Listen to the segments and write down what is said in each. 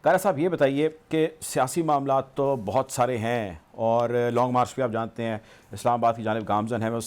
तारा साहब ये बताइए कि सियासी मामला तो बहुत सारे हैं और लॉन्ग मार्च भी आप जानते हैं इस्लामाबाद की जानिब गामजन है, मैं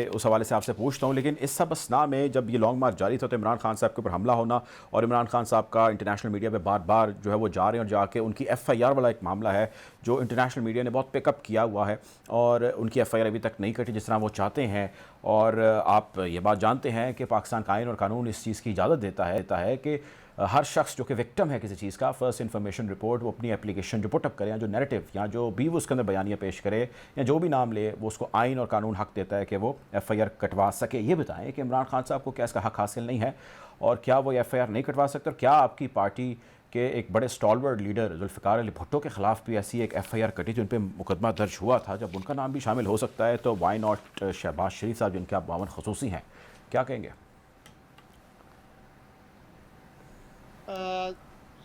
उस हवाले से आपसे पूछता हूँ। लेकिन इस सब असना में जब ये लॉन्ग मार्च जारी था तो इमरान खान साहब के ऊपर हमला होना और इमरान खान साहब का इंटरनेशनल मीडिया पे बार बार जो है वो जा रहे हैं और जाके उनकी FIR वाला एक मामला है जो इंटरनेशनल मीडिया ने बहुत पिकअप किया हुआ है और उनकी FIR अभी तक नहीं कटी जिस तरह वो चाहते हैं। और आप ये बात जानते हैं कि पाकिस्तान का आइन और कानून इस चीज़ की इजाज़त देता है कि हर शख्स जो कि विक्टिम है किसी चीज़ का, फर्स्ट इन्फॉर्मेशन रिपोर्ट वो अपनी एप्लीकेशन जो पुटअप करे या जो नैरेटिव या जो भी वो उसके अंदर बयानियाँ पेश करे या जो भी नाम ले, वो उसको आइन और कानून हक देता है कि वो FIR कटवा सके। ये बताएं कि इमरान खान साहब को क्या इसका हक हासिल नहीं है और क्या वो FIR नहीं कटवा सकते, और क्या आपकी पार्टी के एक बड़े स्टॉलवर्ड लीडर जुल्फ़िकार अली भुट्टो के ख़िलाफ़ भी ऐसी एक FIR कटी जिन पर मुकदमा दर्ज हुआ था, जब उनका नाम भी शामिल हो सकता है तो वाई नॉट शहबाज शरीफ साहब जिनके आप मामन खसूसी हैं, क्या कहेंगे?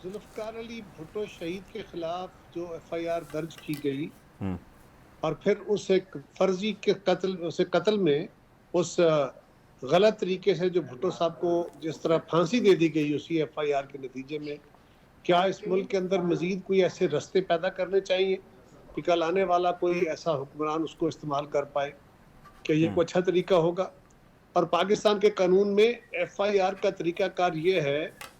जुल्फ़िकार अली भुट्टो शहीद के खिलाफ जो FIR दर्ज की गई और फिर उस एक फर्जी के कत्ल में उस गलत तरीके से जो भुट्टो साहब को जिस तरह फांसी दे दी गई उसी FIR के नतीजे में, क्या इस मुल्क के अंदर मजीद कोई ऐसे रास्ते पैदा करने चाहिए कि कल आने वाला कोई ऐसा हुक्मरान उसको इस्तेमाल कर पाए? क्या ये कोई अच्छा तरीका होगा? और पाकिस्तान के कानून में FIR का तरीकाकार ये है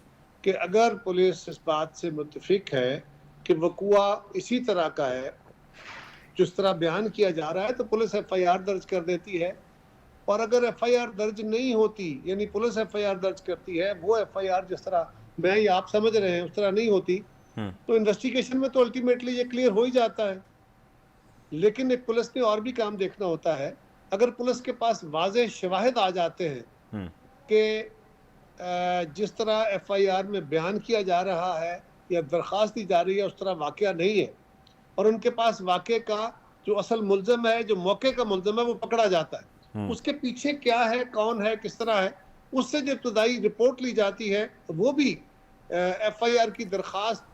कि अगर पुलिस इस बात से मुत्तफिक है कि वक़ुआ इसी तरह का है जिस तरह बयान किया जा रहा है तो पुलिस FIR दर्ज कर देती है, और अगर FIR दर्ज नहीं होती यानी पुलिस FIR दर्ज करती है, वो FIR जिस तरह मैं या आप समझ रहे हैं उस तरह नहीं होती, तो इन्वेस्टिगेशन में तो अल्टीमेटली ये क्लियर हो ही जाता है। लेकिन एक पुलिस ने और भी काम देखना होता है। अगर पुलिस के पास वाज़ेह शवाहिद आ जाते हैं कि जिस तरह FIR में बयान किया जा रहा है या दरख्वास्त दी जा रही है उस तरह वाक़या नहीं है, और उनके पास वाक़े का जो असल मुल्ज़िम है, जो मौके का मुल्ज़िम है, वो पकड़ा जाता है, उसके पीछे क्या है, कौन है, किस तरह है, उससे जो इब्तदाई रिपोर्ट ली जाती है वो भी FIR की दरख्वास्त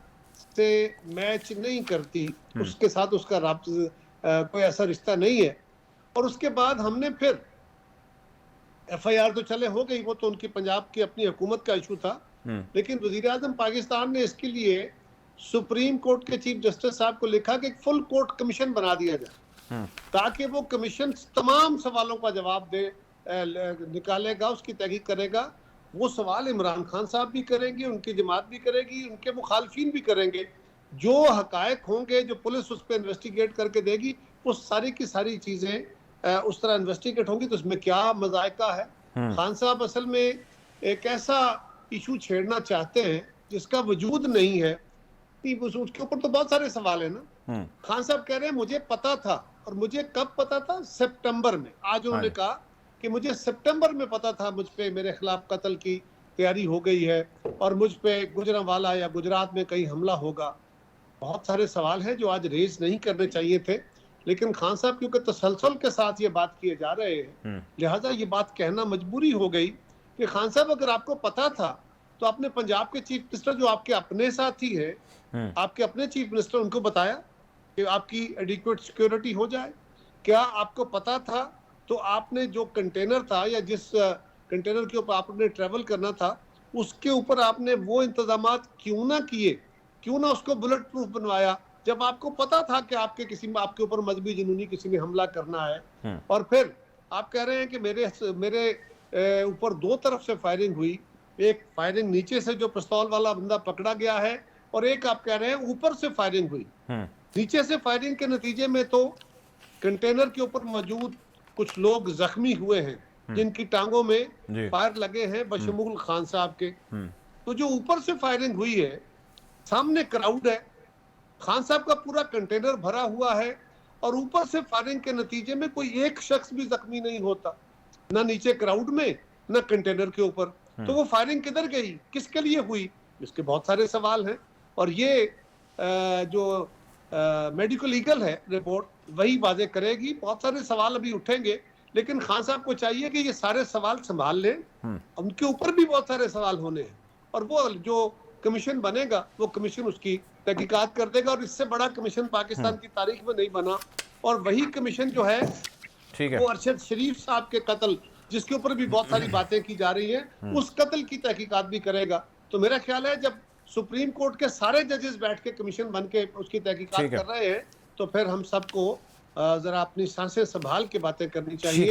से मैच नहीं करती, उसके साथ उसका कोई ऐसा रिश्ता नहीं है। और उसके बाद हमने फिर FIR तो चले हो गई, वो तो उनकी पंजाब की अपनी हुकूमत का इशू था, लेकिन वज़ीर आज़म पाकिस्तान ने इसके लिए सुप्रीम कोर्ट के चीफ जस्टिस साहब को लिखा कि फुल कोर्ट कमीशन बना दिया जाए ताकि वो कमीशन तमाम सवालों का जवाब निकालेगा, उसकी तहकीक करेगा। वो सवाल इमरान खान साहब भी करेंगे, उनकी जमात भी करेगी, उनके मुखालफिन भी करेंगे। जो हकायक होंगे, जो पुलिस उस पर इन्वेस्टिगेट करके देगी, वो सारी की सारी चीज़ें उस तरह इन्वेस्टिगेट होंगी, तो उसमें क्या मज़ायका है? खान साहब असल में एक ऐसा इशू छेड़ना चाहते हैं जिसका वजूद नहीं है, उसके ऊपर तो बहुत सारे सवाल है ना। खान साहब कह रहे हैं मुझे पता था, और मुझे कब पता था? सितंबर में। आज उन्होंने कहा कि मुझे सितंबर में पता था मुझ पे मेरे खिलाफ कत्ल की तैयारी हो गई है और मुझ पे गुजरांवाला या गुजरात में कहीं हमला होगा। बहुत सारे सवाल हैं जो आज रेज नहीं करने चाहिए थे, लेकिन खान साहब क्योंकि तसलसल के साथ ये बात किए जा रहे हैं, लिहाजा ये बात कहना मजबूरी हो गई कि खान साहब अगर आपको पता था तो आपने पंजाब के चीफ मिनिस्टर जो आपके अपने साथी है, आपके अपने चीफ मिनिस्टर, उनको बताया कि आपकी एडिक्वेट सिक्योरिटी हो जाए। क्या आपको पता था तो आपने जो कंटेनर था या जिस कंटेनर के ऊपर आपने ट्रेवल करना था उसके ऊपर आपने वो इंतजामात क्यों ना किए, क्यों ना उसको बुलेट प्रूफ बनवाया, जब आपको पता था कि आपके ऊपर मजहबी जुनूनी किसी ने हमला करना है? और फिर आप कह रहे हैं कि मेरे ऊपर दो तरफ से फायरिंग हुई, एक फायरिंग नीचे से जो पिस्तौल वाला बंदा पकड़ा गया है, और एक आप कह रहे हैं ऊपर से फायरिंग हुई। नीचे से फायरिंग के नतीजे में तो कंटेनर के ऊपर मौजूद कुछ लोग जख्मी हुए हैं जिनकी टांगों में फायर लगे हैं बशमूल खान साहब के। तो जो ऊपर से फायरिंग हुई है, सामने क्राउड है, खान साहब का पूरा कंटेनर भरा हुआ है, और ऊपर से फायरिंग के नतीजे में कोई एक शख्स भी जख्मी नहीं होता, ना नीचे क्राउड में ना कंटेनर के ऊपर। तो वो फायरिंग किधर गई, किसके लिए हुई? इसके बहुत सारे सवाल हैं, और ये जो मेडिकल लीगल है रिपोर्ट वही वाजे करेगी। बहुत सारे सवाल अभी उठेंगे, लेकिन खान साहब को चाहिए कि ये सारे सवाल संभाल लें, उनके ऊपर भी बहुत सारे सवाल होने हैं, और वो जो कमीशन बनेगा वो कमीशन उसकी तहकीकात कर देगा, और इससे बड़ा कमीशन पाकिस्तान की तारीख में नहीं बना। और वही कमीशन जो है वो अरशद शरीफ साहब के कत्ल, जिसके ऊपर भी बहुत सारी बातें की जा रही हैं, उस कत्ल की तहकीकात भी करेगा। तो मेरा ख्याल है जब सुप्रीम कोर्ट के सारे जजेस बैठ के कमीशन बन के उसकी तहकीकात ठीक है। कर रहे हैं, तो फिर हम सबको जरा अपनी सांसें संभाल के बातें करनी चाहिए।